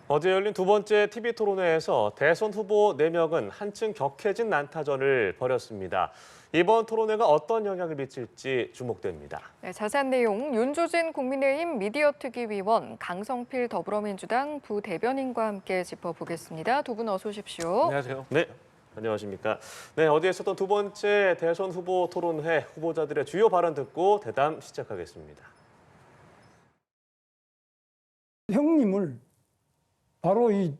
어제 열린 두 번째 TV 토론회에서 대선 후보 4명은 한층 격해진 난타전을 벌였습니다. 이번 토론회가 어떤 영향을 미칠지 주목됩니다. 네, 자세한 내용 윤조진 국민의힘 미디어특위위원, 강성필 더불어민주당 부대변인과 함께 짚어보겠습니다. 두 분 어서 오십시오. 안녕하세요. 네, 안녕하십니까. 네, 어제 있었던 두 번째 대선 후보 토론회 후보자들의 주요 발언 듣고 대담 시작하겠습니다. 형님을 바로 이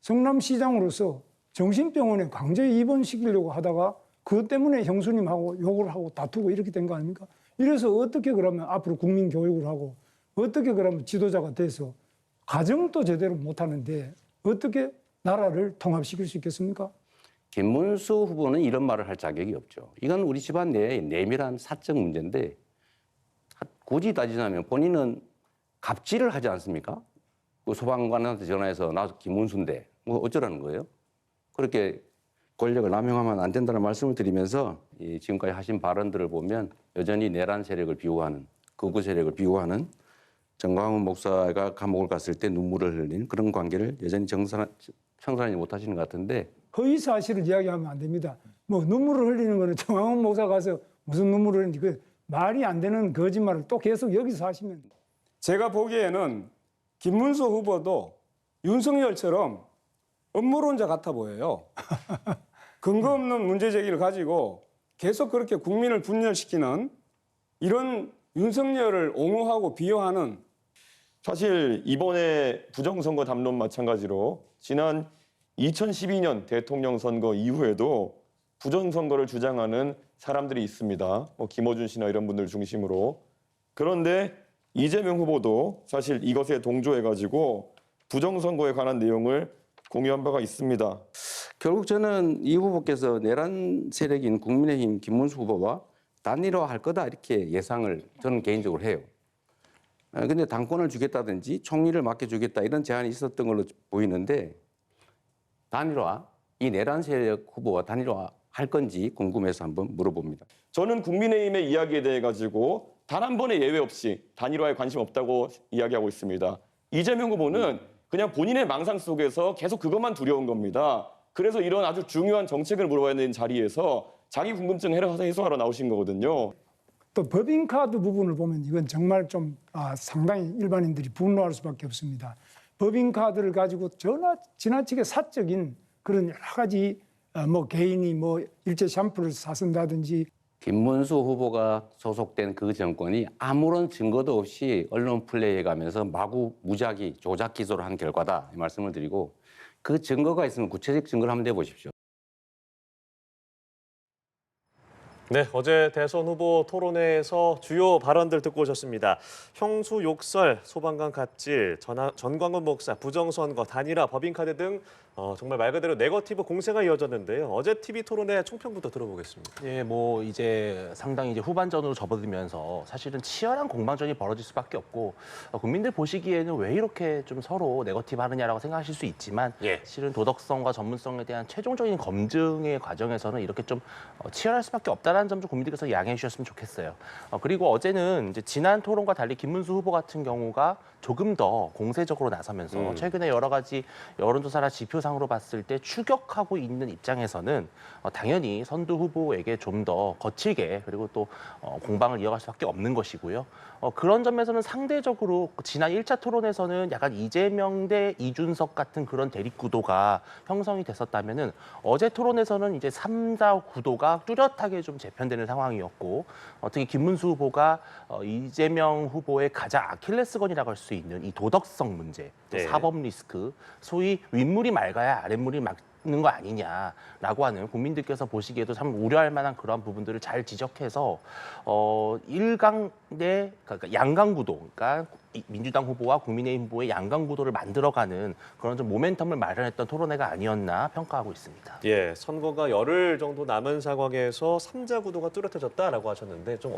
성남시장으로서 정신병원에 강제 입원시키려고 하다가 그것 때문에 형수님하고 욕을 하고 다투고 이렇게 된 거 아닙니까? 이래서 어떻게 그러면 앞으로 국민 교육을 하고 어떻게 그러면 지도자가 돼서 가정도 제대로 못하는데 어떻게 나라를 통합시킬 수 있겠습니까? 김문수 후보는 이런 말을 할 자격이 없죠. 이건 우리 집안 내에 내밀한 사적 문제인데 굳이 따지자면 본인은 갑질을 하지 않습니까? 그 소방관한테 전화해서 나 김문수인데 뭐 어쩌라는 거예요? 그렇게 권력을 남용하면 안 된다는 말씀을 드리면서 지금까지 하신 발언들을 보면 여전히 내란 세력을 비호하는, 극우 세력을 비호하는 정광훈 목사가 감옥을 갔을 때 눈물을 흘린 그런 관계를 여전히 청산하지 못하시는 것 같은데 허위 사실을 이야기하면 안 됩니다. 뭐 눈물을 흘리는 거는 정황훈 목사 가서 무슨 눈물을 흘리는지 그 말이 안 되는 거짓말을 또 계속 여기서 하시면 제가 보기에는 김문수 후보도 윤석열처럼 음모론자 같아 보여요. 근거 없는 문제 제기를 가지고 계속 그렇게 국민을 분열시키는 이런 윤석열을 옹호하고 비호하는 사실 이번에 부정선거 담론 마찬가지로 지난 2012년 대통령 선거 이후에도 부정선거를 주장하는 사람들이 있습니다. 김어준 씨나 이런 분들 중심으로. 그런데 이재명 후보도 사실 이것에 동조해가지고 부정선거에 관한 내용을 공유한 바가 있습니다. 결국 저는 이 후보께서 내란 세력인 국민의힘 김문수 후보와 단일화할 거다 이렇게 예상을 저는 개인적으로 해요. 근데 당권을 주겠다든지 총리를 맡겨주겠다 이런 제안이 있었던 걸로 보이는데 단일화, 이 내란 세력 후보와 단일화 할 건지 궁금해서 한번 물어봅니다. 저는 국민의힘의 이야기에 대해 가지고 단 한 번의 예외 없이 단일화에 관심 없다고 이야기하고 있습니다. 이재명 후보는 그냥 본인의 망상 속에서 계속 그것만 두려운 겁니다. 그래서 이런 아주 중요한 정책을 물어봐야 되는 자리에서 자기 궁금증 해소하러 나오신 거거든요. 또 법인카드 부분을 보면 이건 정말 좀 상당히 일반인들이 분노할 수밖에 없습니다. 법인카드를 가지고 지나치게 사적인 그런 여러 가지 뭐 개인이 뭐 일제 샴푸를 사쓴다든지 김문수 후보가 소속된 그 정권이 아무런 증거도 없이 언론 플레이해가면서 마구 무작위 조작 기소를 한 결과다 이 말씀을 드리고 그 증거가 있으면 구체적 증거를 한번 내보십시오. 네, 어제 대선 후보 토론회에서 주요 발언들 듣고 오셨습니다. 형수 욕설, 소방관 갑질, 전광훈 목사, 부정선거, 단일화, 법인카드 등 정말 말 그대로 네거티브 공세가 이어졌는데요. 어제 TV 토론회 총평부터 들어보겠습니다. 예, 뭐 이제 상당히 이제 후반전으로 접어들면서 사실은 치열한 공방전이 벌어질 수밖에 없고 국민들 보시기에는 왜 이렇게 좀 서로 네거티브 하느냐라고 생각하실 수 있지만 실은 도덕성과 전문성에 대한 최종적인 검증의 과정에서는 이렇게 좀 치열할 수밖에 없다는 점 좀 국민들께서 양해해 주셨으면 좋겠어요. 그리고 어제는 이제 지난 토론과 달리 김문수 후보 같은 경우가 조금 더 공세적으로 나서면서 최근에 여러 가지 여론조사나 지표상으로 봤을 때 추격하고 있는 입장에서는 당연히 선두 후보에게 좀 더 거칠게 그리고 또 공방을 이어갈 수밖에 없는 것이고요. 그런 점에서는 상대적으로 지난 1차 토론에서는 약간 이재명 대 이준석 같은 그런 대립구도가 형성이 됐었다면은 어제 토론에서는 이제 3자 구도가 뚜렷하게 좀 재편되는 상황이었고 특히 김문수 후보가 이재명 후보의 가장 아킬레스건이라고 할 수 있는 이 도덕성 문제, 또 사법 리스크, 소위 윗물이 맑아야 아랫물이 맑는 거 아니냐라고 하는 국민들께서 보시기에도 참 우려할 만한 그러한 부분들을 잘 지적해서 일강 대 그러니까 양강 구도, 그러니까 민주당 후보와 국민의힘 후보의 양강 구도를 만들어가는 그런 좀 모멘텀을 마련했던 토론회가 아니었나 평가하고 있습니다. 예, 선거가 열흘 정도 남은 상황에서 3자 구도가 뚜렷해졌다라고 하셨는데 좀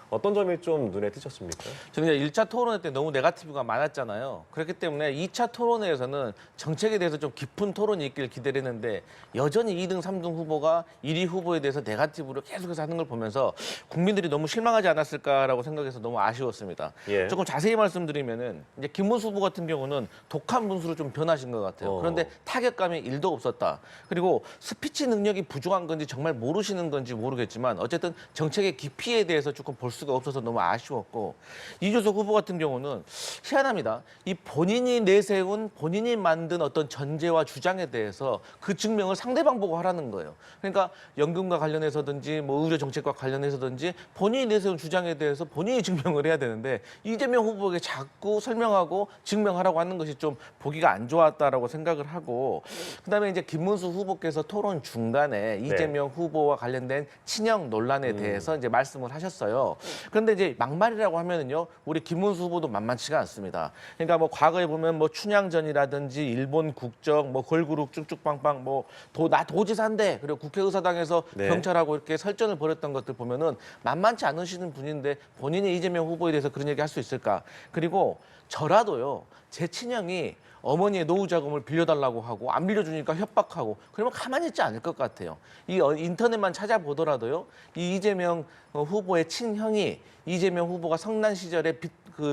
어떤 점이 좀 눈에 띄셨습니까? 저는 1차 토론회 때 너무 네거티브가 많았잖아요. 그렇기 때문에 2차 토론회에서는 정책에 대해서 좀 깊은 토론이 있길 기대했는데 여전히 2등, 3등 후보가 1위 후보에 대해서 네거티브로 계속해서 하는 걸 보면서 국민들이 너무 실망하지 않았을까라고 생각해서 너무 아쉬웠습니다. 예. 조금 자세히 말씀드리면은 이제 김문수 후보 같은 경우는 독한 분수로 좀 변하신 것 같아요. 그런데 타격감이 1도 없었다. 그리고 스피치 능력이 부족한 건지 정말 모르시는 건지 모르겠지만 어쨌든 정책의 깊이에 대해서 조금 볼 수가 없어서 너무 아쉬웠고, 이준석 후보 같은 경우는 희한합니다. 이 본인이 내세운 본인이 만든 어떤 전제와 주장에 대해서 그 증명을 상대방 보고 하라는 거예요. 그러니까 연금과 관련해서든지 뭐 의료 정책과 관련해서든지 본인이 내세운 주장에 대해서 본인이 증명을 해야 되는데 이재명 후보에게 자꾸 설명하고 증명하라고 하는 것이 좀 보기가 안 좋았다라고 생각을 하고, 그다음에 이제 김문수 후보께서 토론 중간에 이재명 후보와 관련된 친형 논란에 대해서 이제 말씀을 하셨어요. 그런데 이제 막말이라고 하면은요, 우리 김문수 후보도 만만치가 않습니다. 그러니까 뭐 과거에 보면 뭐 춘향전이라든지 일본 국적, 뭐 걸그룹 쭉쭉빵빵, 뭐 나 도지사인데, 그리고 국회의사당에서 네. 경찰하고 이렇게 설전을 벌였던 것들 보면은 만만치 않으시는 분인데 본인이 이재명 후보에 대해서 그런 얘기 할 수 있을까? 그리고 저라도요, 제 친형이 어머니의 노후 자금을 빌려달라고 하고 안 빌려주니까 협박하고 그러면 가만히 있지 않을 것 같아요. 이 인터넷만 찾아보더라도요, 이 이재명 후보의 친형이 이재명 후보가 성난 시절에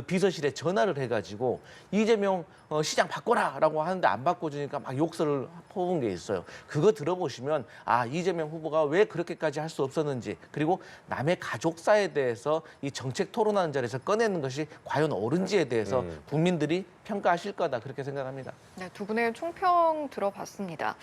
비서실에 전화를 해가지고 이재명 시장 바꿔라라고 하는데 안 바꿔주니까 막 욕설을 퍼부은 게 있어요. 그거 들어보시면 아, 이재명 후보가 왜 그렇게까지 할 수 없었는지, 그리고 남의 가족사에 대해서 이 정책 토론하는 자리에서 꺼내는 것이 과연 옳은지에 대해서 국민들이 평가하실 거다, 그렇게 생각합니다. 네, 두 분의 총평 들어봤습니다.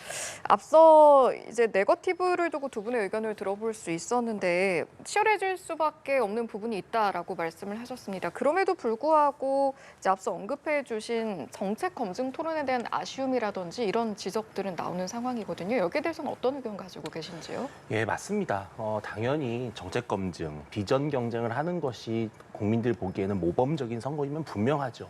앞서 이제 네거티브를 두고 두 분의 의견을 들어볼 수 있었는데 치열해질 수밖에 없는 부분이 있다라고 말씀을 하셨습니다. 그럼에도 불구하고 이제 앞서 언급해 주신 정책 검증 토론에 대한 아쉬움이라든지 이런 지적들은 나오는 상황이거든요. 여기에 대해서는 어떤 의견 가지고 계신지요? 예, 맞습니다. 당연히 정책 검증, 비전 경쟁을 하는 것이 국민들 보기에는 모범적인 선거이면 분명하죠.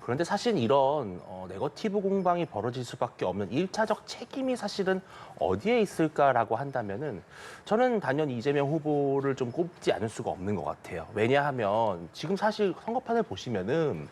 그런데 사실 이런 네거티브 공방이 벌어질 수밖에 없는 1차적 책임이 사실은 어디에 있을까라고 한다면은 저는 단연히 이재명 후보를 좀 꼽지 않을 수가 없는 것 같아요. 왜냐하면 지금 사실 선거판을 보시면은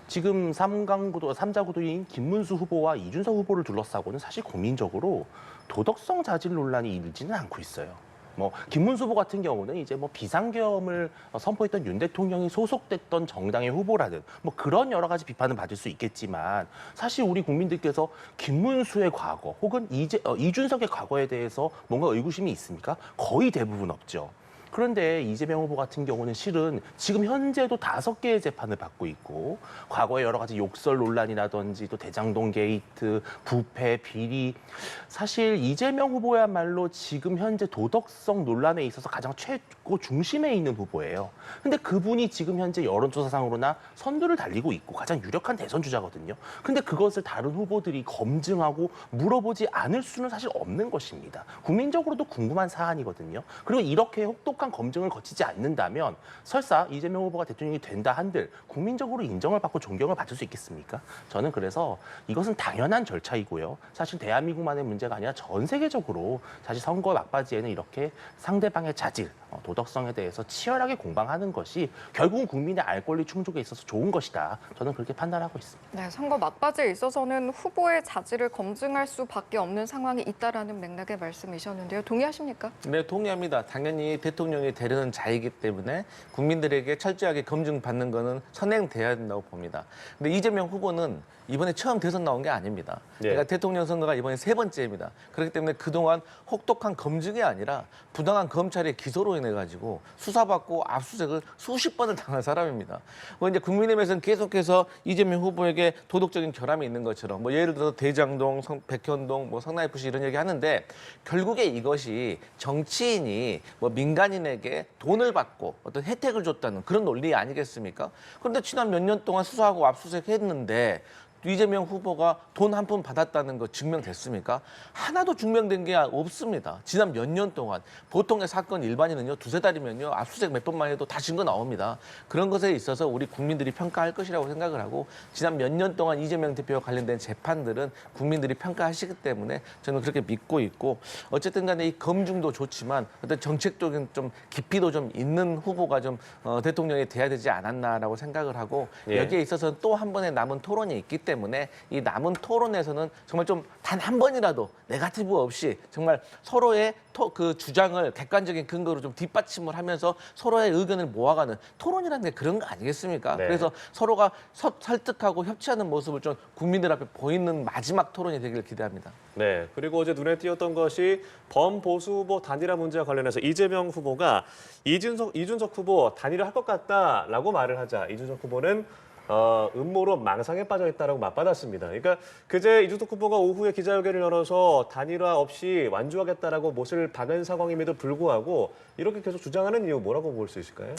지금 3자 구도인 김문수 후보와 이준석 후보를 둘러싸고는 사실 국민적으로 도덕성 자질 논란이 일지는 않고 있어요. 뭐 김문수 후보 같은 경우는 이제 뭐 비상계엄을 선포했던 윤 대통령이 소속됐던 정당의 후보라든 뭐 그런 여러 가지 비판을 받을 수 있겠지만, 사실 우리 국민들께서 김문수의 과거 혹은 이준석의 과거에 대해서 뭔가 의구심이 있습니까? 거의 대부분 없죠. 그런데 이재명 후보 같은 경우는 실은 지금 현재도 5개의 재판을 받고 있고, 과거에 여러 가지 욕설 논란이라든지 또 대장동 게이트, 부패, 비리, 사실 이재명 후보야말로 지금 현재 도덕성 논란에 있어서 가장 최고 중심에 있는 후보예요. 근데 그분이 지금 현재 여론조사상으로나 선두를 달리고 있고 가장 유력한 대선 주자거든요. 근데 그것을 다른 후보들이 검증하고 물어보지 않을 수는 사실 없는 것입니다. 국민적으로도 궁금한 사안이거든요. 그리고 이렇게 혹독한 검증을 거치지 않는다면 설사 이재명 후보가 대통령이 된다 한들 국민적으로 인정을 받고 존경을 받을 수 있겠습니까? 저는 그래서 이것은 당연한 절차이고요. 사실 대한민국만의 문제가 아니라 전 세계적으로 사실 선거 막바지에는 이렇게 상대방의 자질, 도덕성에 대해서 치열하게 공방하는 것이 결국은 국민의 알 권리 충족에 있어서 좋은 것이다. 저는 그렇게 판단하고 있습니다. 네, 선거 막바지에 있어서는 후보의 자질을 검증할 수밖에 없는 상황이 있다라는 맥락의 말씀이셨는데요. 동의하십니까? 네, 동의합니다. 당연히 대통령이 되려는 자이기 때문에 국민들에게 철저하게 검증받는 것은 선행돼야 된다고 봅니다. 근데 이재명 후보는 이번에 처음 대선 나온 게 아닙니다. 그러니까 대통령 선거가 이번에 3번째입니다. 그렇기 때문에 그동안 혹독한 검증이 아니라 부당한 검찰의 기소로 인해 가지고 수사받고 압수수색을 수십 번을 당한 사람입니다. 이제 국민의힘에서는 계속해서 이재명 후보에게 도덕적인 결함이 있는 것처럼 뭐 예를 들어서 대장동, 백현동, 뭐 성남FC 이런 얘기 하는데, 결국에 이것이 정치인이 뭐 민간인에게 돈을 받고 어떤 혜택을 줬다는 그런 논리 아니겠습니까? 그런데 지난 몇 년 동안 수사하고 압수수색했는데 이재명 후보가 돈 한 푼 받았다는 거 증명됐습니까? 하나도 증명된 게 없습니다. 지난 몇 년 동안 보통의 사건 일반인은요 2~3달이면요 압수수색 몇 번만 해도 다 증거 나옵니다. 그런 것에 있어서 우리 국민들이 평가할 것이라고 생각을 하고, 지난 몇 년 동안 이재명 대표와 관련된 재판들은 국민들이 평가하시기 때문에 저는 그렇게 믿고 있고, 어쨌든 간에 이 검증도 좋지만 어떤 정책적인 좀 깊이도 좀 있는 후보가 좀 대통령이 돼야 되지 않았나라고 생각을 하고, 여기에 있어서는 또 한 번의 남은 토론이 있기 때문에 때문에 이 남은 토론에서는 정말 좀 단 한 번이라도 네거티브 없이 정말 서로의 그 주장을 객관적인 근거로 좀 뒷받침을 하면서 서로의 의견을 모아가는 토론이라는 게 그런 거 아니겠습니까? 네. 그래서 서로가 설득하고 협치하는 모습을 좀 국민들 앞에 보이는 마지막 토론이 되기를 기대합니다. 네, 그리고 어제 눈에 띄었던 것이 범보수 후보 단일화 문제와 관련해서 이재명 후보가 이준석 후보 단일화 할 것 같다라고 말을 하자 이준석 후보는 음모로 망상에 빠져 있다라고 맞받았습니다. 그러니까 그제 이준석 후보가 오후에 기자회견을 열어서 단일화 없이 완주하겠다라고 못을 박은 상황임에도 불구하고 이렇게 계속 주장하는 이유 뭐라고 볼 수 있을까요?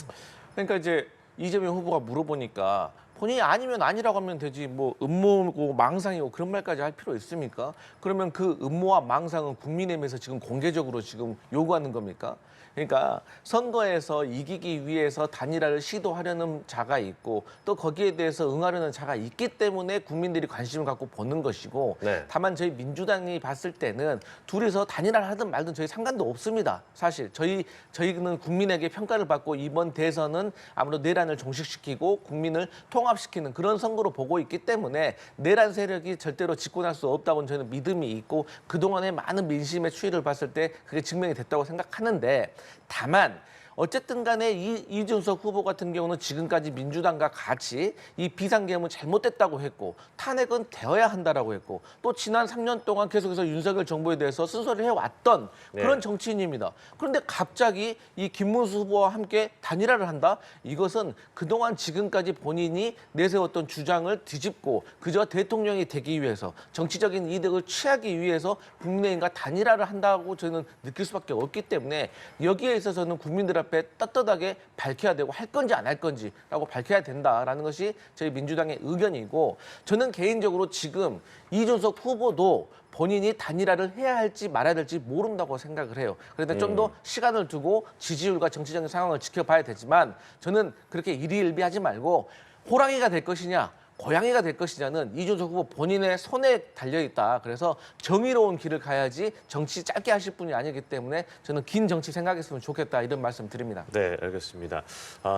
그러니까 이제 이재명 후보가 물어보니까 본인이 아니면 아니라고 하면 되지 뭐 음모고 망상이고 그런 말까지 할 필요 있습니까? 그러면 그 음모와 망상은 국민의힘에서 지금 공개적으로 지금 요구하는 겁니까? 그러니까 선거에서 이기기 위해서 단일화를 시도하려는 자가 있고 또 거기에 대해서 응하려는 자가 있기 때문에 국민들이 관심을 갖고 보는 것이고 네. 다만 저희 민주당이 봤을 때는 둘이서 단일화를 하든 말든 저희 상관도 없습니다. 사실 저희는 국민에게 평가를 받고 이번 대선은 아무래도 내란을 종식시키고 국민을 통합시키는 그런 선거로 보고 있기 때문에 내란 세력이 절대로 집권할 수 없다고는 저는 믿음이 있고 그동안의 많은 민심의 추이를 봤을 때 그게 증명이 됐다고 생각하는데 다만 어쨌든 간에 이준석 후보 같은 경우는 지금까지 민주당과 같이 이 비상계엄은 잘못됐다고 했고 탄핵은 되어야 한다라고 했고 또 지난 3년 동안 계속해서 윤석열 정부에 대해서 쓴소리를 해왔던 그런 정치인입니다. 그런데 갑자기 이 김문수 후보와 함께 단일화를 한다? 이것은 그동안 지금까지 본인이 내세웠던 주장을 뒤집고 그저 대통령이 되기 위해서 정치적인 이득을 취하기 위해서 국민의힘과 단일화를 한다고 저는 느낄 수밖에 없기 때문에 여기에 있어서는 국민들 앞에 떳떳하게 밝혀야 되고 할 건지 안 할 건지라고 밝혀야 된다라는 것이 저희 민주당의 의견이고 저는 개인적으로 지금 이준석 후보도 본인이 단일화를 해야 할지 말아야 될지 모른다고 생각을 해요. 그런데 좀 더 시간을 두고 지지율과 정치적인 상황을 지켜봐야 되지만 저는 그렇게 일희일비하지 말고 호랑이가 될 것이냐 고양이가 될 것이냐는 이준석 후보 본인의 손에 달려있다. 그래서 정의로운 길을 가야지 정치 짧게 하실 분이 아니기 때문에 저는 긴 정치 생각했으면 좋겠다 이런 말씀 드립니다. 네, 알겠습니다.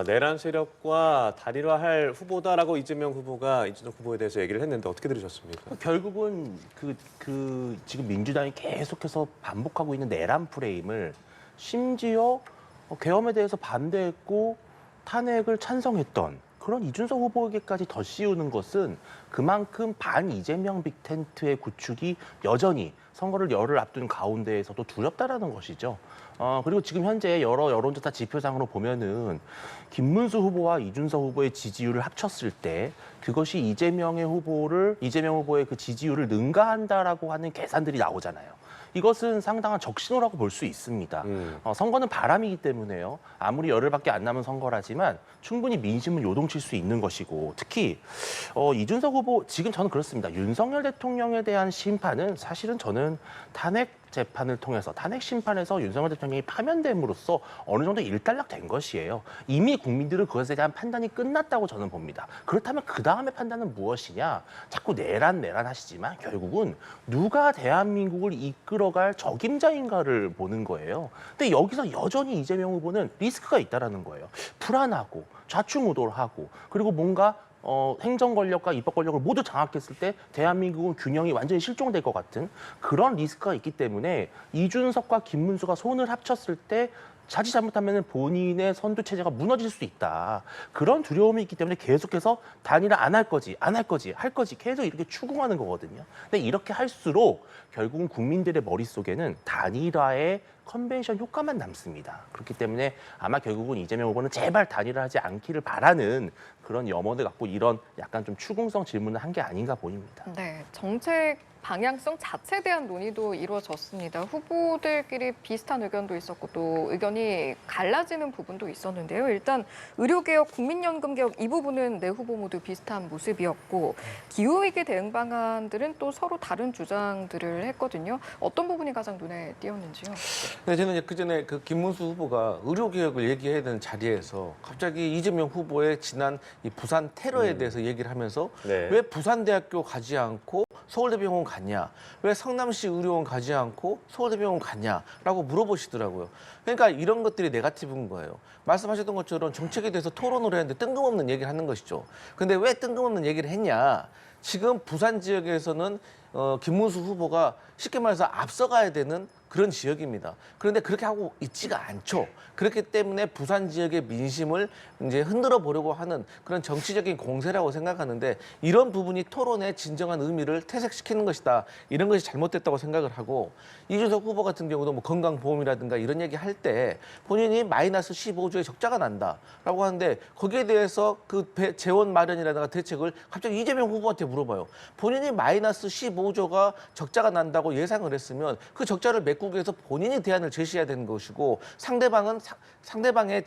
내란 세력과 단일화할 후보다라고 이재명 후보가 이준석 후보에 대해서 얘기를 했는데 어떻게 들으셨습니까? 결국은 지금 민주당이 계속해서 반복하고 있는 내란 프레임을 심지어 계엄에 대해서 반대했고 탄핵을 찬성했던 그런 이준석 후보에게까지 더 씌우는 것은 그만큼 반 이재명 빅텐트의 구축이 여전히 선거를 열흘 앞둔 가운데에서도 두렵다라는 것이죠. 그리고 지금 현재 여러 여론조사 지표상으로 보면은 김문수 후보와 이준석 후보의 지지율을 합쳤을 때 그것이 이재명 후보의 그 지지율을 능가한다라고 하는 계산들이 나오잖아요. 이것은 상당한 적신호라고 볼 수 있습니다. 선거는 바람이기 때문에요. 아무리 열흘밖에 안 남은 선거라지만 충분히 민심은 요동칠 수 있는 것이고 특히 이준석 후보 지금 저는 그렇습니다. 윤석열 대통령에 대한 심판은 사실은 저는 탄핵 재판을 통해서 탄핵 심판에서 윤석열 대통령이 파면됨으로써 어느 정도 일단락된 것이에요. 이미 국민들은 그것에 대한 판단이 끝났다고 저는 봅니다. 그렇다면 그 다음에 판단은 무엇이냐? 자꾸 내란 하시지만 결국은 누가 대한민국을 이끌어갈 적임자인가를 보는 거예요. 근데 여기서 여전히 이재명 후보는 리스크가 있다라는 거예요. 불안하고 좌충우돌하고 그리고 뭔가 행정 권력과 입법 권력을 모두 장악했을 때 대한민국은 균형이 완전히 실종될 것 같은 그런 리스크가 있기 때문에 이준석과 김문수가 손을 합쳤을 때 자칫 잘못하면 본인의 선두 체제가 무너질 수 있다. 그런 두려움이 있기 때문에 계속해서 단일화 안 할 거지, 할 거지 계속 이렇게 추궁하는 거거든요. 근데 이렇게 할수록 결국은 국민들의 머릿속에는 단일화의 컨벤션 효과만 남습니다. 그렇기 때문에 아마 결국은 이재명 후보는 제발 단일화하지 않기를 바라는 그런 염원을 갖고 이런 약간 좀 추궁성 질문을 한 게 아닌가 보입니다. 네, 정책 방향성 자체에 대한 논의도 이루어졌습니다. 후보들끼리 비슷한 의견도 있었고 또 의견이 갈라지는 부분도 있었는데요. 일단 의료개혁, 국민연금개혁 이 부분은 네 후보 모두 비슷한 모습이었고 기후위기 대응 방안들은 또 서로 다른 주장들을 했거든요. 어떤 부분이 가장 눈에 띄었는지요? 근데 저는 그 전에 그 김문수 후보가 의료개혁을 얘기해야 되는 자리에서 갑자기 이재명 후보의 지난 이 부산 테러에 대해서 얘기를 하면서 네. 왜 부산대학교 가지 않고 서울대병원 갔냐? 왜 성남시 의료원 가지 않고 서울대병원 갔냐라고 물어보시더라고요. 그러니까 이런 것들이 네거티브인 거예요. 말씀하셨던 것처럼 정책에 대해서 토론을 했는데 뜬금없는 얘기를 하는 것이죠. 근데 왜 뜬금없는 얘기를 했냐? 지금 부산 지역에서는 김문수 후보가 쉽게 말해서 앞서가야 되는 그런 지역입니다. 그런데 그렇게 하고 있지가 않죠. 그렇기 때문에 부산 지역의 민심을 이제 흔들어 보려고 하는 그런 정치적인 공세라고 생각하는데 이런 부분이 토론의 진정한 의미를 퇴색시키는 것이다. 이런 것이 잘못됐다고 생각을 하고 이준석 후보 같은 경우도 뭐 건강보험이라든가 이런 얘기 할 때 본인이 마이너스 15조의 적자가 난다라고 하는데 거기에 대해서 그 재원 마련이라든가 대책을 갑자기 이재명 후보한테 물어봐요. 본인이 마이너스 15조가 적자가 난다고 예상을 했으면 그 적자를 메꾸기 위해서 본인이 대안을 제시해야 되는 것이고 상대방의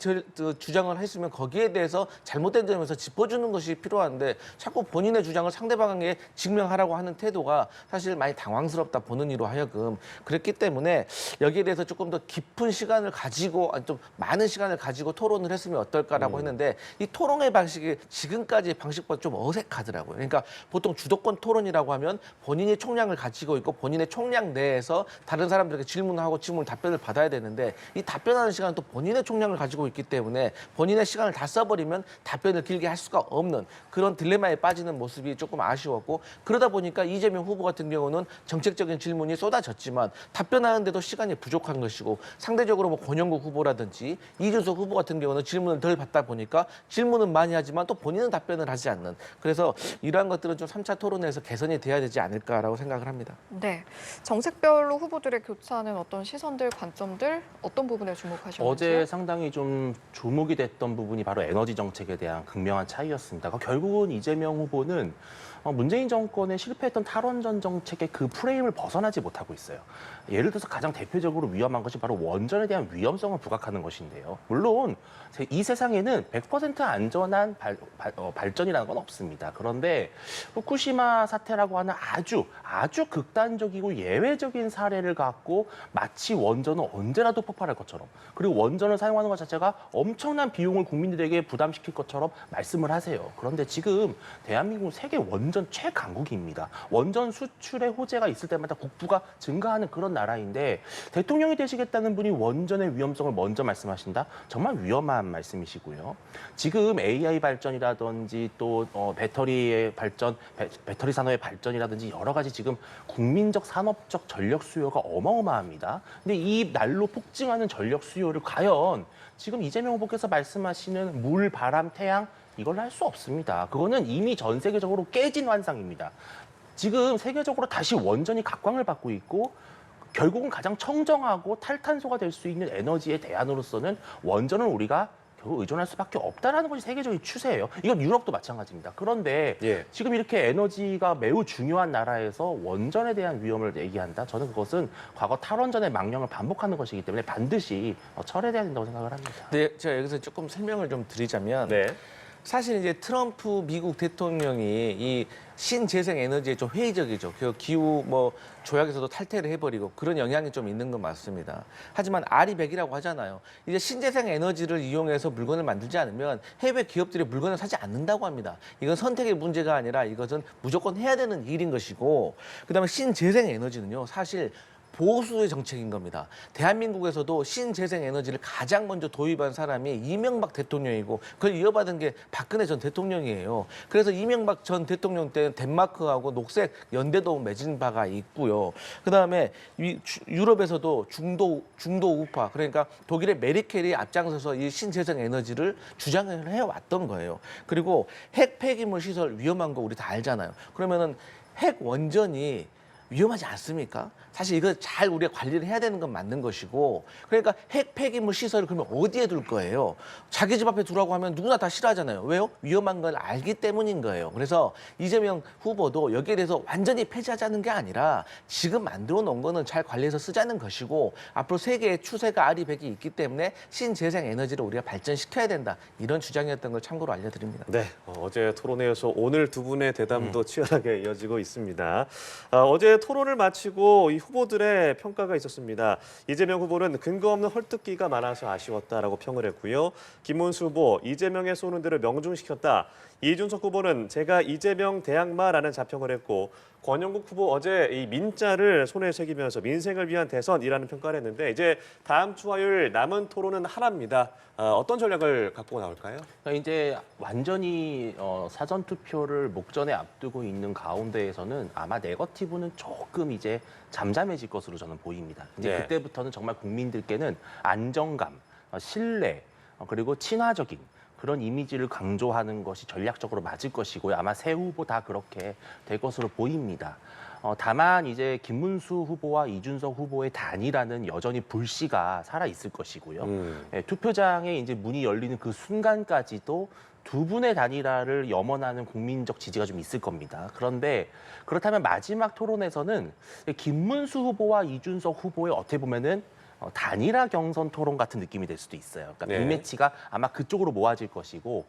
주장을 했으면 거기에 대해서 잘못된 점에서 짚어주는 것이 필요한데 자꾸 본인의 주장을 상대방에게 증명하라고 하는 태도가 사실 많이 당황스럽다 보는 이로 하여금 그랬기 때문에 여기에 대해서 조금 더 깊은 시간을 가지고 좀 많은 시간을 가지고 토론을 했으면 어떨까라고 했는데 이 토론의 방식이 지금까지 방식보다 좀 어색하더라고요. 그러니까 보통 주도권 토론이라고 하면 본인이 총량을 가지고 있고 본인의 총량 내에서 다른 사람들에게 질문하고 질문 답변을 받아야 되는데 이 답변하는 시간은 또 본인의 총량을 가지고 있기 때문에 본인의 시간을 다 써버리면 답변을 길게 할 수가 없는 그런 딜레마에 빠지는 모습이 조금 아쉬웠고 그러다 보니까 이재명 후보 같은 경우는 정책적인 질문이 쏟아졌지만 답변하는데도 시간이 부족한 것이고 상대적으로 뭐 권영국 후보라든지 이준석 후보 같은 경우는 질문을 덜 받다 보니까 질문은 많이 하지만 또 본인은 답변을 하지 않는 그래서 이러한 것들은 좀 3차 토론회에서 개선이 돼야 되지 않을까라고 생각을 합니다. 네, 정책별로 후보들의 교차하는 어떤 시선들, 관점들 어떤 부분에 주목하셨는지? 어제 상당히 좀 주목이 됐던 부분이 바로 에너지 정책에 대한 극명한 차이였습니다. 결국은 이재명 후보는 문재인 정권에 실패했던 탈원전 정책의 그 프레임을 벗어나지 못하고 있어요. 예를 들어서 가장 대표적으로 위험한 것이 바로 원전에 대한 위험성을 부각하는 것인데요. 물론 이 세상에는 100% 안전한 발전이라는 건 없습니다. 그런데 후쿠시마 사태라고 하는 아주 극단적이고 예외적인 사례를 갖고 마치 원전은 언제라도 폭발할 것처럼 그리고 원전을 사용하는 것 자체가 엄청난 비용을 국민들에게 부담시킬 것처럼 말씀을 하세요. 그런데 지금 대한민국은 세계 원전 최강국입니다. 원전 수출의 호재가 있을 때마다 국부가 증가하는 그런 나라인데 대통령이 되시겠다는 분이 원전의 위험성을 먼저 말씀하신다? 정말 위험한 말씀이시고요. 지금 AI 발전이라든지 또 배터리의 발전, 배터리 산업의 발전이라든지 여러 가지 지금 국민적 산업적 전력 수요가 어마어마합니다. 근데 이 날로 폭증하는 전력 수요를 과연 지금 이재명 후보께서 말씀하시는 물, 바람, 태양 이걸로 할 수 없습니다. 그거는 이미 전 세계적으로 깨진 환상입니다. 지금 세계적으로 다시 원전이 각광을 받고 있고 결국은 가장 청정하고 탈탄소가 될 수 있는 에너지의 대안으로서는 원전을 우리가 결국 의존할 수밖에 없다는 것이 세계적인 추세예요. 이건 유럽도 마찬가지입니다. 그런데 지금 이렇게 에너지가 매우 중요한 나라에서 원전에 대한 위험을 얘기한다? 저는 그것은 과거 탈원전의 망령을 반복하는 것이기 때문에 반드시 철회돼야 된다고 생각을 합니다. 네, 제가 여기서 조금 설명을 좀 드리자면 사실 이제 트럼프 미국 대통령이 이 신재생 에너지에 좀 회의적이죠. 그 기후 조약에서도 탈퇴를 해버리고 그런 영향이 좀 있는 건 맞습니다. 하지만 아리백이라고 하잖아요. 이제 신재생 에너지를 이용해서 물건을 만들지 않으면 해외 기업들이 물건을 사지 않는다고 합니다. 이건 선택의 문제가 아니라 이것은 무조건 해야 되는 일인 것이고 그다음에 신재생 에너지는요. 사실 보수의 정책인 겁니다. 대한민국에서도 신재생 에너지를 가장 먼저 도입한 사람이 이명박 대통령이고 그걸 이어받은 게 박근혜 전 대통령이에요. 그래서 이명박 전 대통령 때는 덴마크하고 녹색 연대도 맺은 바가 있고요. 그다음에 유럽에서도 중도 우파 그러니까 독일의 메리켈이 앞장서서 이 신재생 에너지를 주장을 해왔던 거예요. 그리고 핵 폐기물 시설 위험한 거 우리 다 알잖아요. 그러면은 핵 원전이 위험하지 않습니까? 사실 이거 잘 우리가 관리를 해야 되는 건 맞는 것이고 그러니까 핵 폐기물 시설을 그러면 어디에 둘 거예요? 자기 집 앞에 두라고 하면 누구나 다 싫어하잖아요. 왜요? 위험한 걸 알기 때문인 거예요. 그래서 이재명 후보도 여기에 대해서 완전히 폐지하자는 게 아니라 지금 만들어 놓은 거는 잘 관리해서 쓰자는 것이고 앞으로 세계의 추세가 아리백이 있기 때문에 신재생 에너지를 우리가 발전시켜야 된다. 이런 주장이었던 걸 참고로 알려드립니다. 네, 어제 토론회에서 오늘 두 분의 대담도 치열하게 이어지고 있습니다. 어제 토론을 마치고 이 후보들의 평가가 있었습니다. 이재명 후보는 근거 없는 헐뜯기가 많아서 아쉬웠다라고 평을 했고요. 김문수 후보, 이재명의 쏘는 대로 명중시켰다. 이준석 후보는 제가 이재명 대항마라는 자평을 했고 권영국 후보 어제 이 민자를 손에 새기면서 민생을 위한 대선이라는 평가를 했는데 이제 다음 주 화요일 남은 토론은 하나입니다. 어떤 전략을 갖고 나올까요? 그러니까 이제 완전히 사전 투표를 목전에 앞두고 있는 가운데에서는 아마 네거티브는 조금 이제 잠잠해질 것으로 저는 보입니다. 이제 네. 그때부터는 정말 국민들께는 안정감, 신뢰, 그리고 친화적인 그런 이미지를 강조하는 것이 전략적으로 맞을 것이고요. 아마 새 후보 다 그렇게 될 것으로 보입니다. 다만 이제 김문수 후보와 이준석 후보의 단일화는 여전히 불씨가 살아 있을 것이고요. 예, 투표장에 이제 문이 열리는 그 순간까지도 두 분의 단일화를 염원하는 국민적 지지가 좀 있을 겁니다. 그런데 그렇다면 마지막 토론에서는 김문수 후보와 이준석 후보의 어떻게 보면은 단일화 경선 토론 같은 느낌이 될 수도 있어요. 그러니까 네. 빅매치가 아마 그쪽으로 모아질 것이고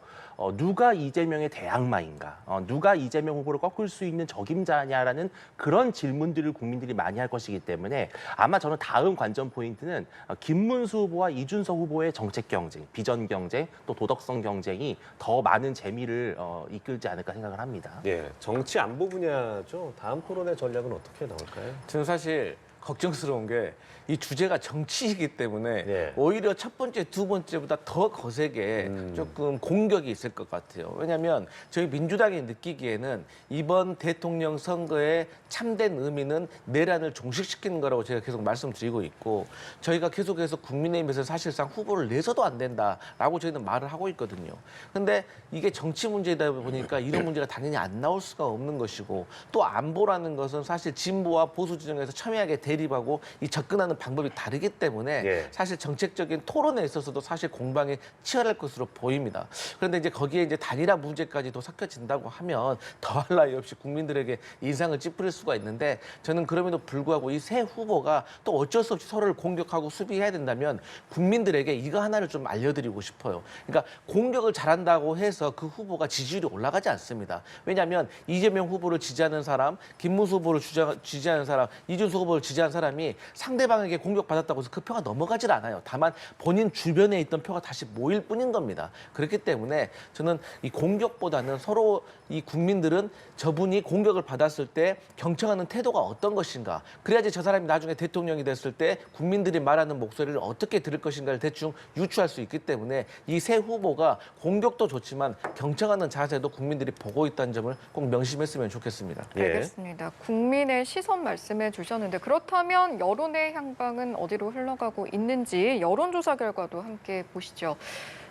누가 이재명의 대항마인가, 누가 이재명 후보를 꺾을 수 있는 적임자냐라는 그런 질문들을 국민들이 많이 할 것이기 때문에 아마 저는 다음 관전 포인트는 김문수 후보와 이준석 후보의 정책 경쟁, 비전 경쟁, 또 도덕성 경쟁이 더 많은 재미를 이끌지 않을까 생각을 합니다. 네, 정치 안보 분야죠. 다음 토론의 전략은 어떻게 나올까요? 저는 사실 걱정스러운 게 이 주제가 정치이기 때문에 네. 오히려 첫 번째, 두 번째보다 더 거세게 조금 공격이 있을 것 같아요. 왜냐하면 저희 민주당이 느끼기에는 이번 대통령 선거의 참된 의미는 내란을 종식시키는 거라고 제가 계속 말씀드리고 있고 저희가 계속해서 국민의힘에서 사실상 후보를 내서도 안 된다라고 저희는 말을 하고 있거든요. 근데 이게 정치 문제이다 보니까 이런 문제가 당연히 안 나올 수가 없는 것이고 또 안보라는 것은 사실 진보와 보수 진영에서 첨예하게 대립하고 이 접근하는 방법이 다르기 때문에 예. 사실 정책적인 토론에 있어서도 사실 공방이 치열할 것으로 보입니다. 그런데 이제 거기에 이제 단일화 문제까지도 섞여진다고 하면 더할 나위 없이 국민들에게 인상을 찌푸릴 수가 있는데 저는 그럼에도 불구하고 이 세 후보가 또 어쩔 수 없이 서로를 공격하고 수비해야 된다면 국민들에게 이거 하나를 좀 알려드리고 싶어요. 그러니까 공격을 잘한다고 해서 그 후보가 지지율이 올라가지 않습니다. 왜냐하면 이재명 후보를 지지하는 사람, 김문수 후보를 지지하는 사람, 이준석 후보를 지지하는 사람이 상대방에게 공격받았다고 해서 그 표가 넘어가질 않아요. 다만 본인 주변에 있던 표가 다시 모일 뿐인 겁니다. 그렇기 때문에 저는 이 공격보다는 서로 이 국민들은 저분이 공격을 받았을 때 경청하는 태도가 어떤 것인가. 그래야지 저 사람이 나중에 대통령이 됐을 때 국민들이 말하는 목소리를 어떻게 들을 것인가를 대충 유추할 수 있기 때문에 이 세 후보가 공격도 좋지만 경청하는 자세도 국민들이 보고 있다는 점을 꼭 명심했으면 좋겠습니다. 예. 알겠습니다. 국민의 시선 말씀해 주셨는데 그렇다면 여론의 향방은 어디로 흘러가고 있는지 여론조사 결과도 함께 보시죠.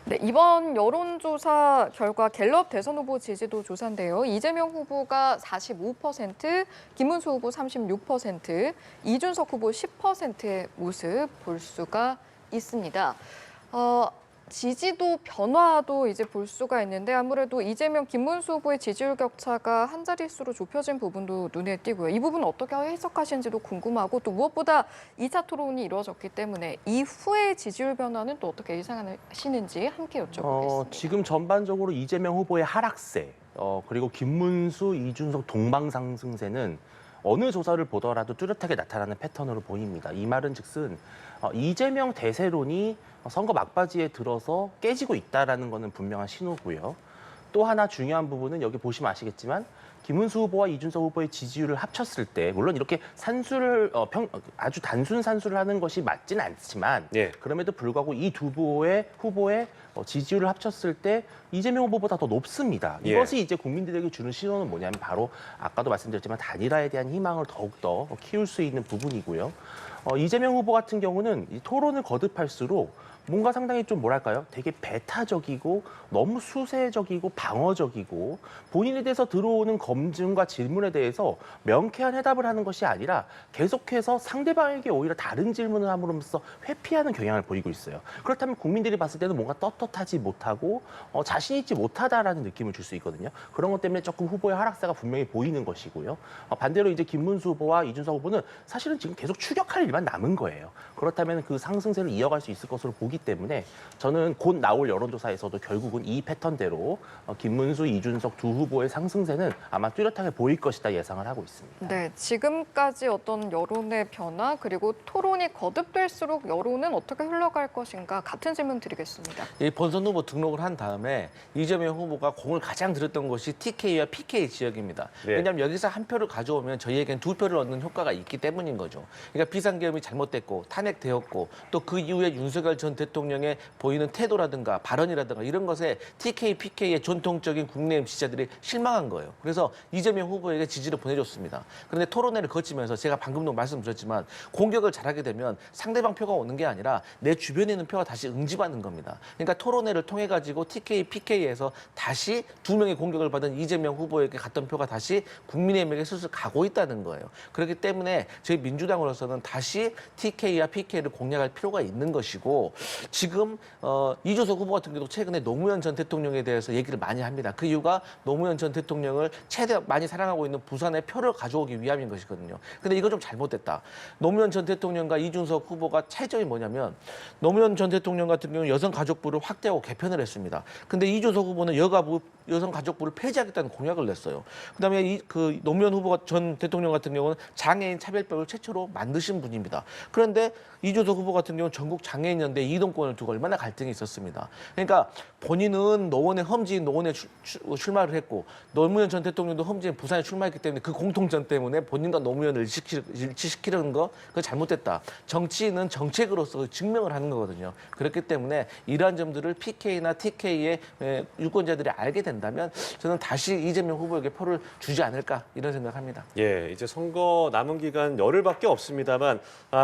네, 이번 여론조사 결과 갤럽 대선 후보 지지도 조사인데요. 이재명 후보가 45%, 김문수 후보 36%, 이준석 후보 10%의 모습 볼 수가 있습니다. 지지도 변화도 이제 볼 수가 있는데 아무래도 이재명, 김문수 후보의 지지율 격차가 한 자릿수로 좁혀진 부분도 눈에 띄고요. 이 부분 어떻게 해석하시는지도 궁금하고 또 무엇보다 2차 토론이 이루어졌기 때문에 이후의 지지율 변화는 또 어떻게 예상하시는지 함께 여쭤보겠습니다. 지금 전반적으로 이재명 후보의 하락세, 그리고 김문수, 이준석 동방상승세는 어느 조사를 보더라도 뚜렷하게 나타나는 패턴으로 보입니다. 이 말은 즉슨 이재명 대세론이 선거 막바지에 들어서 깨지고 있다는 것은 분명한 신호고요. 또 하나 중요한 부분은 여기 보시면 아시겠지만 김문수 후보와 이준석 후보의 지지율을 합쳤을 때 물론 이렇게 산수를 아주 단순 산수를 하는 것이 맞지는 않지만 예. 그럼에도 불구하고 이 두 후보의 지지율을 합쳤을 때 이재명 후보보다 더 높습니다. 예. 이것이 이제 국민들에게 주는 신호는 뭐냐면 바로 아까도 말씀드렸지만 단일화에 대한 희망을 더욱더 키울 수 있는 부분이고요. 이재명 후보 같은 경우는 이 토론을 거듭할수록 뭔가 상당히 좀 뭐랄까요? 되게 배타적이고 너무 수세적이고 방어적이고 본인에 대해서 들어오는 검증과 질문에 대해서 명쾌한 해답을 하는 것이 아니라 계속해서 상대방에게 오히려 다른 질문을 함으로써 회피하는 경향을 보이고 있어요. 그렇다면 국민들이 봤을 때는 뭔가 떳떳하지 못하고 자신 있지 못하다라는 느낌을 줄 수 있거든요. 그런 것 때문에 조금 후보의 하락세가 분명히 보이는 것이고요. 반대로 이제 김문수 후보와 이준석 후보는 사실은 지금 계속 추격할 일만 남은 거예요. 그렇다면 그 상승세를 이어갈 수 있을 것으로 보기 때문에 저는 곧 나올 여론조사에서도 결국은 이 패턴대로 김문수, 이준석 두 후보의 상승세는 아마 아마 뚜렷하게 보일 것이다 예상을 하고 있습니다. 네, 지금까지 어떤 여론의 변화 그리고 토론이 거듭될수록 여론은 어떻게 흘러갈 것인가 같은 질문 드리겠습니다. 이 본선 후보 등록을 한 다음에 이재명 후보가 공을 가장 들였던 곳이 TK와 PK 지역입니다. 네. 왜냐하면 여기서 한 표를 가져오면 저희에겐 두 표를 얻는 효과가 있기 때문인 거죠. 그러니까 비상계엄이 잘못됐고 탄핵되었고 또 그 이후에 윤석열 전 대통령의 보이는 태도라든가 발언이라든가 이런 것에 TK, PK의 전통적인 국민의힘 지지자들이 실망한 거예요. 그래서 이재명 후보에게 지지를 보내줬습니다. 그런데 토론회를 거치면서 제가 방금도 말씀드렸지만 공격을 잘하게 되면 상대방 표가 오는 게 아니라 내 주변에 있는 표가 다시 응집하는 겁니다. 그러니까 토론회를 통해 가지고 TK, PK에서 다시 두 명의 공격을 받은 이재명 후보에게 갔던 표가 다시 국민의힘에게 슬슬 가고 있다는 거예요. 그렇기 때문에 저희 민주당으로서는 다시 TK와 PK를 공략할 필요가 있는 것이고 지금 이준석 후보 같은 경우도 최근에 노무현 전 대통령에 대해서 얘기를 많이 합니다. 그 이유가 노무현 전 대통령을 최대 많이 사랑하고 있는 부산의 표를 가져오기 위함인 것이거든요. 근데 이거 좀 잘못됐다. 노무현 전 대통령과 이준석 후보가 차이점이 뭐냐면 노무현 전 대통령 같은 경우는 여성가족부를 확대하고 개편을 했습니다. 근데 이준석 후보는 여성가족부를 폐지하겠다는 공약을 냈어요. 그다음에 그 노무현 후보 전 대통령 같은 경우는 장애인 차별법을 최초로 만드신 분입니다. 그런데 이준석 후보 같은 경우는 전국 장애인연대 이동권을 두고 얼마나 갈등이 있었습니다. 그러니까 본인은 노원의 험지인 노원에 출마를 했고 노무현 전 대통령도 험지인 부산에 출마했기 때문에 그 공통점 때문에 본인과 노무현을 일치시키려는 거 그거 잘못됐다. 정치인은 정책으로서 증명을 하는 거거든요. 그렇기 때문에 이러한 점들을 PK나 TK의 유권자들이 알게 된다면 저는 다시 이재명 후보에게 표를 주지 않을까 이런 생각합니다. 예, 이제 선거 남은 기간 열흘밖에 없습니다만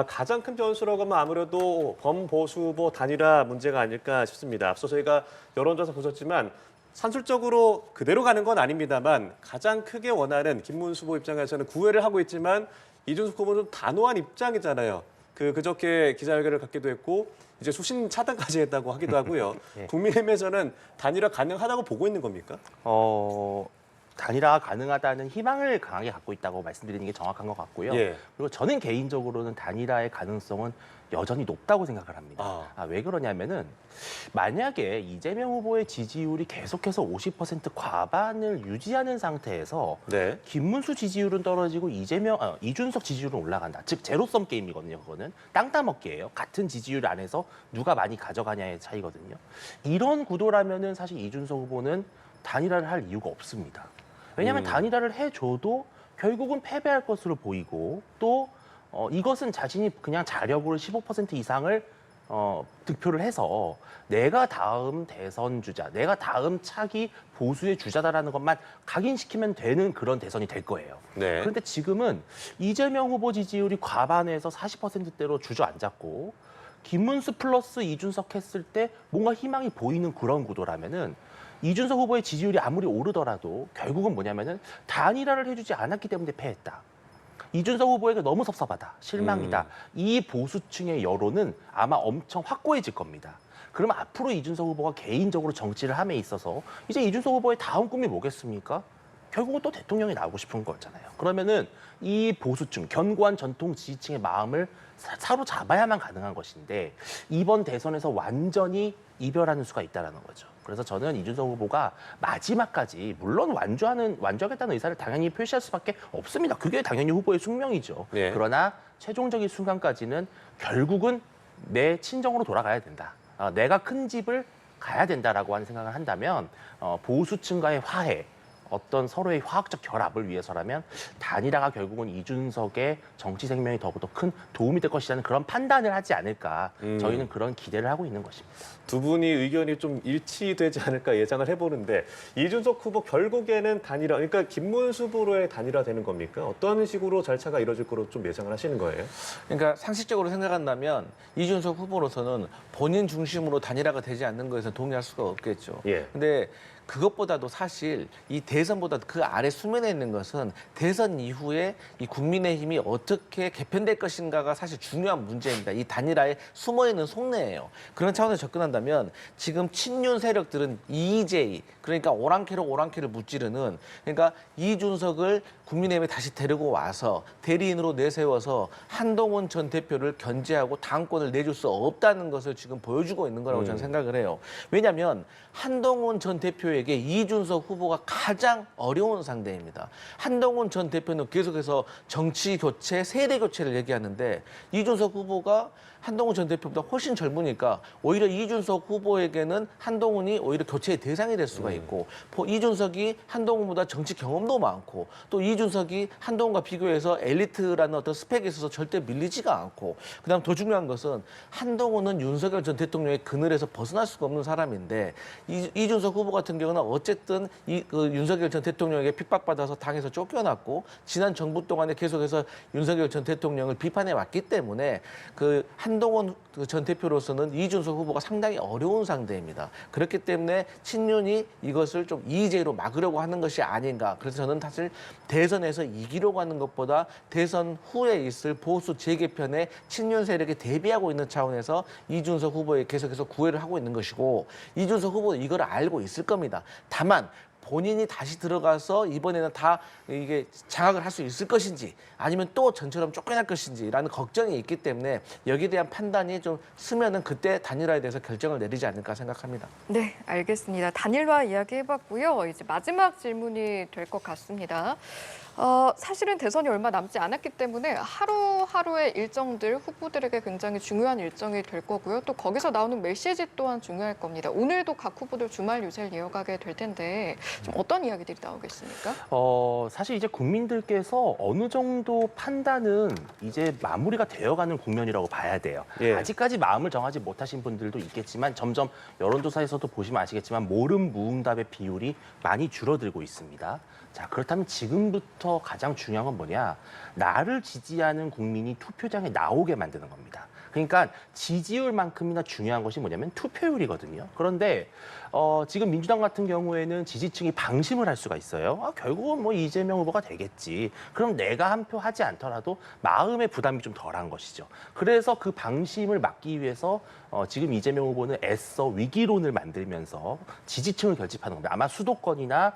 가장 큰 변수라고 하면 아무래도 범보수 후보 단일화 문제가 아닐까 싶습니다. 앞서 저희가 여론조사 보셨지만 산술적으로 그대로 가는 건 아닙니다만 가장 크게 원하는 김문수 후보 입장에서는 구애를 하고 있지만 이준석 후보는 좀 단호한 입장이잖아요. 그저께 기자회견을 갖기도 했고 이제 수신 차단까지 했다고 하기도 하고요. 예. 국민의힘에서는 단일화 가능하다고 보고 있는 겁니까? 단일화가 가능하다는 희망을 강하게 갖고 있다고 말씀드리는 게 정확한 것 같고요. 예. 그리고 저는 개인적으로는 단일화의 가능성은 여전히 높다고 생각을 합니다. 왜 그러냐면은 만약에 이재명 후보의 지지율이 계속해서 50% 과반을 유지하는 상태에서 네. 김문수 지지율은 떨어지고 이준석 지지율은 올라간다. 즉 제로섬 게임이거든요. 그거는 땅 따먹기예요. 같은 지지율 안에서 누가 많이 가져가냐의 차이거든요. 이런 구도라면은 사실 이준석 후보는 단일화를 할 이유가 없습니다. 왜냐하면 단일화를 해줘도 결국은 패배할 것으로 보이고 또 이것은 자신이 그냥 자력으로 15% 이상을 득표를 해서 내가 다음 대선 주자, 내가 다음 차기 보수의 주자다라는 것만 각인시키면 되는 그런 대선이 될 거예요. 네. 그런데 지금은 이재명 후보 지지율이 과반에서 40%대로 주저앉았고 김문수 플러스 이준석 했을 때 뭔가 희망이 보이는 그런 구도라면은 이준석 후보의 지지율이 아무리 오르더라도 결국은 뭐냐면은 단일화를 해주지 않았기 때문에 패했다. 이준석 후보에게 너무 섭섭하다, 실망이다. 이 보수층의 여론은 아마 엄청 확고해질 겁니다. 그러면 앞으로 이준석 후보가 개인적으로 정치를 함에 있어서 이제 이준석 후보의 다음 꿈이 뭐겠습니까? 결국은 또 대통령이 나오고 싶은 거잖아요. 그러면은 이 보수층, 견고한 전통 지지층의 마음을 사로잡아야만 가능한 것인데 이번 대선에서 완전히 이별하는 수가 있다는 거죠. 그래서 저는 이준석 후보가 마지막까지 물론 완주하겠다는 의사를 당연히 표시할 수밖에 없습니다. 그게 당연히 후보의 숙명이죠. 네. 그러나 최종적인 순간까지는 결국은 내 친정으로 돌아가야 된다. 내가 큰 집을 가야 된다라고 하는 생각을 한다면 보수층과의 화해, 어떤 서로의 화학적 결합을 위해서라면 단일화가 결국은 이준석의 정치 생명에 더욱더 큰 도움이 될 것이라는 그런 판단을 하지 않을까 저희는 그런 기대를 하고 있는 것입니다. 두 분이 의견이 좀 일치되지 않을까 예상을 해보는데 이준석 후보 결국에는 단일화, 그러니까 김문수 후보로의 단일화 되는 겁니까? 어떤 식으로 절차가 이루어질 거로 좀 예상을 하시는 거예요? 그러니까 상식적으로 생각한다면 이준석 후보로서는 본인 중심으로 단일화가 되지 않는 것에서 동의할 수가 없겠죠. 예. 근데 그것보다도 사실 이 대선보다 그 아래 수면에 있는 것은 대선 이후에 이 국민의힘이 어떻게 개편될 것인가가 사실 중요한 문제입니다. 이 단일화에 숨어있는 속내예요. 그런 차원에서 접근한다면 지금 친윤 세력들은 EJ, 그러니까 오랑캐를 무찌르는, 그러니까 이준석을 국민의힘에 다시 데리고 와서 대리인으로 내세워서 한동훈 전 대표를 견제하고 당권을 내줄 수 없다는 것을 지금 보여주고 있는 거라고 저는 생각을 해요. 왜냐하면 한동훈 전 대표의 대표에게 이준석 후보가 가장 어려운 상대입니다. 한동훈 전 대표는 계속해서 정치 교체, 세대 교체를 얘기하는데 이준석 후보가 한동훈 전 대표보다 훨씬 젊으니까 오히려 이준석 후보에게는 한동훈이 오히려 교체의 대상이 될 수가 있고 이준석이 한동훈보다 정치 경험도 많고 또 이준석이 한동훈과 비교해서 엘리트라는 어떤 스펙에 있어서 절대 밀리지가 않고 그다음 더 중요한 것은 한동훈은 윤석열 전 대통령의 그늘에서 벗어날 수가 없는 사람인데 이준석 후보 같은 경우는 어쨌든 그 윤석열 전 대통령에게 핍박받아서 당에서 쫓겨났고 지난 정부 동안에 계속해서 윤석열 전 대통령을 비판해 왔기 때문에 그 한동훈 전 대표로서는 이준석 후보가 상당히 어려운 상대입니다. 그렇기 때문에 친윤이 이것을 좀 이의제로 막으려고 하는 것이 아닌가. 그래서 저는 사실 대선에서 이기려고 하는 것보다 대선 후에 있을 보수 재개편의 친윤 세력에 대비하고 있는 차원에서 이준석 후보에 계속해서 구애를 하고 있는 것이고 이준석 후보는 이걸 알고 있을 겁니다. 다만 본인이 다시 들어가서 이번에는 다 이게 장악을 할 수 있을 것인지 아니면 또 전처럼 쫓겨날 것인지라는 걱정이 있기 때문에 여기에 대한 판단이 좀 쓰면은 그때 단일화에 대해서 결정을 내리지 않을까 생각합니다. 네, 알겠습니다. 단일화 이야기해봤고요. 이제 마지막 질문이 될 것 같습니다. 사실은 대선이 얼마 남지 않았기 때문에 하루하루의 일정들 후보들에게 굉장히 중요한 일정이 될 거고요. 또 거기서 나오는 메시지 또한 중요할 겁니다. 오늘도 각 후보들 주말 유세를 이어가게 될 텐데 좀 어떤 이야기들이 나오겠습니까? 사실 이제 국민들께서 어느 정도 판단은 이제 마무리가 되어가는 국면이라고 봐야 돼요. 예. 아직까지 마음을 정하지 못하신 분들도 있겠지만 점점 여론조사에서도 보시면 아시겠지만 모름 무응답의 비율이 많이 줄어들고 있습니다. 자, 그렇다면 지금부터 가장 중요한 건 뭐냐? 나를 지지하는 국민이 투표장에 나오게 만드는 겁니다. 그러니까 지지율만큼이나 중요한 것이 뭐냐면 투표율이거든요. 그런데 지금 민주당 같은 경우에는 지지층이 방심을 할 수가 있어요. 결국은 뭐 이재명 후보가 되겠지. 그럼 내가 한 표 하지 않더라도 마음의 부담이 좀 덜한 것이죠. 그래서 그 방심을 막기 위해서 지금 이재명 후보는 애써 위기론을 만들면서 지지층을 결집하는 겁니다. 아마 수도권이나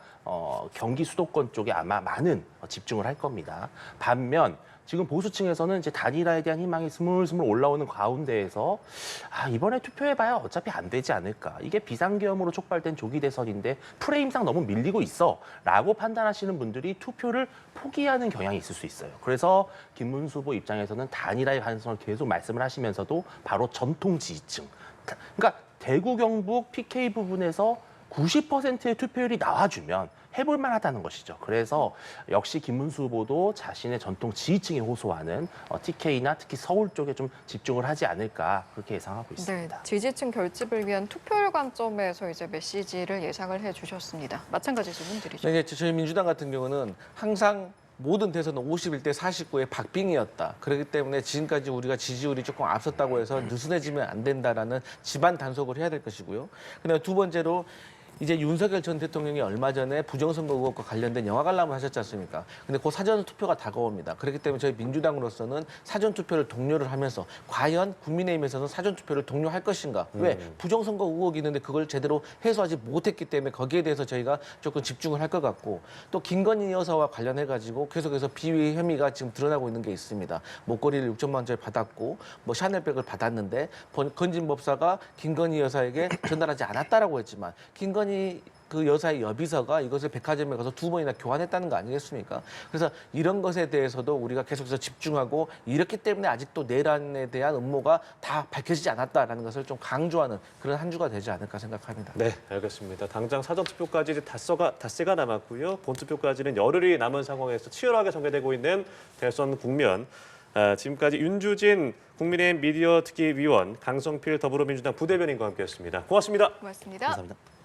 경기 수도권 쪽에 아마 많은 집중을 할 겁니다. 반면 지금 보수층에서는 이제 단일화에 대한 희망이 스물스물 올라오는 가운데에서 이번에 투표해봐야 어차피 안 되지 않을까. 이게 비상계엄으로 촉발된 조기 대선인데 프레임상 너무 밀리고 있어 라고 판단하시는 분들이 투표를 포기하는 경향이 있을 수 있어요. 그래서 김문수 후보 입장에서는 단일화의 가능성을 계속 말씀을 하시면서도 바로 전통 지지층. 그러니까 대구, 경북, PK 부분에서 90%의 투표율이 나와주면 해볼 만하다는 것이죠. 그래서 역시 김문수 후보도 자신의 전통 지지층에 호소하는 TK나 특히 서울 쪽에 좀 집중을 하지 않을까 그렇게 예상하고 있습니다. 네, 지지층 결집을 위한 투표율 관점에서 이제 메시지를 예상을 해주셨습니다. 마찬가지 질문드리죠. 네, 저희 민주당 같은 경우는 항상 모든 대선은 51대 49의 박빙이었다. 그렇기 때문에 지금까지 우리가 지지율이 조금 앞섰다고 해서 느슨해지면 안 된다라는 집안 단속을 해야 될 것이고요. 그다음에 두 번째로 이제 윤석열 전 대통령이 얼마 전에 부정선거 의혹과 관련된 영화 관람을 하셨지 않습니까? 근데 그 사전 투표가 다가옵니다. 그렇기 때문에 저희 민주당으로서는 사전 투표를 독려를 하면서 과연 국민의힘에서는 사전 투표를 독려할 것인가? 왜? 부정선거 의혹이 있는데 그걸 제대로 해소하지 못했기 때문에 거기에 대해서 저희가 조금 집중을 할 것 같고 또 김건희 여사와 관련해가지고 계속해서 비위 혐의가 지금 드러나고 있는 게 있습니다. 목걸이를 6천만 원짜리 받았고 뭐 샤넬백을 받았는데 건진법사가 김건희 여사에게 전달하지 않았다라고 했지만 김건희 그 여사의 여비서가 이것을 백화점에 가서 2번이나 교환했다는 거 아니겠습니까? 그래서 이런 것에 대해서도 우리가 계속해서 집중하고 이렇기 때문에 아직도 내란에 대한 음모가 다 밝혀지지 않았다라는 것을 좀 강조하는 그런 한 주가 되지 않을까 생각합니다. 네, 알겠습니다. 당장 사전투표까지 이제 닷새가 남았고요. 본투표까지는 열흘이 남은 상황에서 치열하게 전개되고 있는 대선 국면. 지금까지 윤주진 국민의힘 미디어 특위위원, 강성필 더불어민주당 부대변인과 함께했습니다. 고맙습니다. 고맙습니다. 감사합니다.